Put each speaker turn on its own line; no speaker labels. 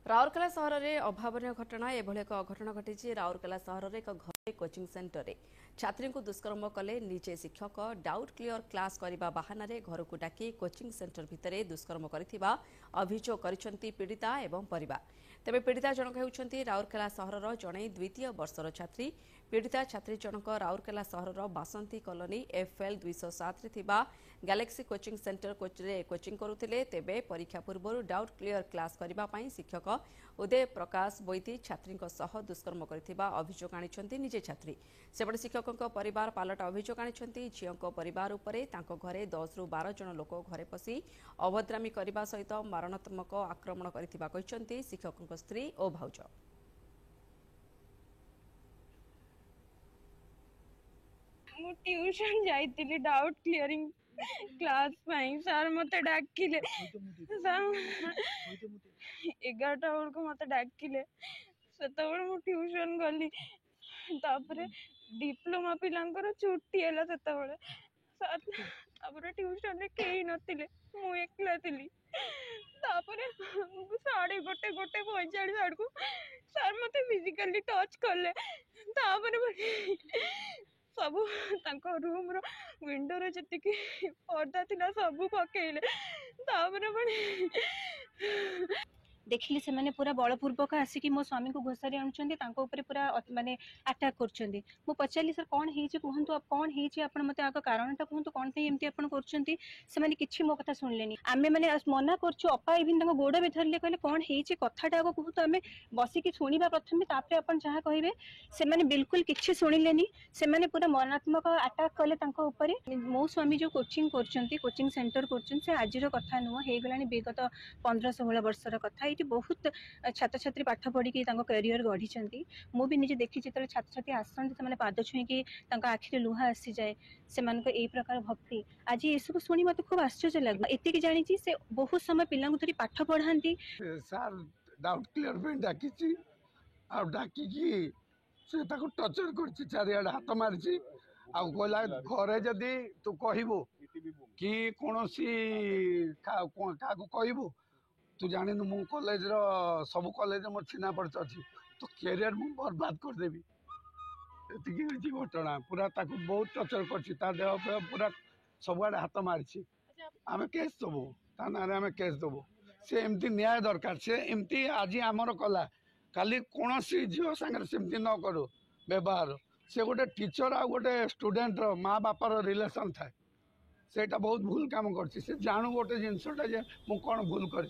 राउरकेला सहर में अभावन घटना एभली एक अघटना घटी। राउरकेला सहर में एक घर कोचिंग सेंटर में छात्री को दुष्कर्म कले निजे शिक्षक डाउट क्लियर क्लास करने बाहाना घर को डाकी कोचिंग सेंटर भितर दुष्कर्म करथिबा अभियोग करिसेंती पीड़िता एवं परिवार। तेबे पीड़िता जनक हेउछंती राउरकेला सहरर जणे द्वितीय वर्षर छात्री। पीड़िता छात्री जनक राउरकेला सहरर बासंती कॉलोनी FL 207 थिबा गैलेक्सी कोचिंग सेंटर कोचिंग करुथिले। तेबे परीक्षा पूर्व डाउट क्लियर क्लास करबा पई शिक्षक उदय प्रकाश बोईती छात्री सह दुष्कर्म करथिबा अभियोग आनिछंती निजे छात्री। सेपटे शिक्षकों परिवार पालट अभियोग आनिछंती। झीओं परिवार उपरे तांको घरे 10 रु 12 जन लोक घरे पसी अभद्रामी करबा सहित मारणात्मक आक्रमण करथिबा कहिसंती शिक्षकों स्त्री और भाउज।
मु ट्यूशन जाइतिली डाउट क्लियरिंग क्लास पाई सर मते डाकिले 11टा बेलको मते डाकिले सेतबेले मु ट्यूशन गली तापरे डिप्लोमा पिलांकर छुट्टी हैला सेतबेले सर तापरे ट्यूशन रे केही नथिले मु एकला थिली तापरे 1:45 आड़को सर मते फिजिकली टच करले तापरे सब तांको रूम रो विंडो रे जतिकी पर्दा थिला सब पकेइले तापरे
देखिले से माने पूरा बलपूर्वक आसिक मो स्वामी को घोषारी आणुचंदी तांको ऊपर पूरा माने अटैक करचंदी। मो पचाली सर कोन हेची कहंतु आप कोन हेची आपण मते आगो कारणटा कहंतु कोन पे एमती आपण करचंती। से माने किछि मो कथा सुनलेनी आमे माने मना करछु अपा इभिन तांको गोड़ बे धरले कहले कोन हेची कथाटा आगो कहंतु आमे बसी की सुनिबा प्रथमे तापरे आपण जहा कहिबे। से माने बिल्कुल किछि सुनिलेनी से माने पूरा मरणात्मक अटैक कले तांको ऊपर। मो स्वामी जो कोचिंग करचंती कोचिंग सेंटर करचंती से आजिरो कथा नुह हे गलानी विगत 15-16 वर्षर कथा। बहुत छात्र छात्री पाठ पढ़ी कैरियर गढ़ी मु भी निजे देखी जो छात्र छात्री आसते से पाद छुईकी आखिरे लुह आसी जाए से यही प्रकार भक्ति। आज ये सब शुणी मत खूब आश्चर्य लगे। एतिक जानी से बहुत समय पिला धरी पाठ पढ़ाती
सर डाउट क्लियर डाकी डाकिकी से टर्चर कर चारिआडे हाथ मारी आला घरे जदि तू कहबू कि कौन क्या कहबू तू जानी मु कॉलेज सब कॉलेज मोर चिन्हा परिचय अच्छी तो कैरियर मु बर्बाद करदेवी। एति घटना पूरा ताकू बहुत टर्चर कर देह पूरा सबुआडे हाथ मारी आम केस देवु ता ना आम केस देवु। से एमती न्याय दरकार से एमती आज आमर कला काली कौन झील सागर सेमती न करू व्यवहार। से गोटे टीचर आ गोटे स्टूडेंट माँ बापर रिलेशन थाए सेटा बहुत भूल काम कर जानू गोटे जिनसटा जे मु कौन भूल कर।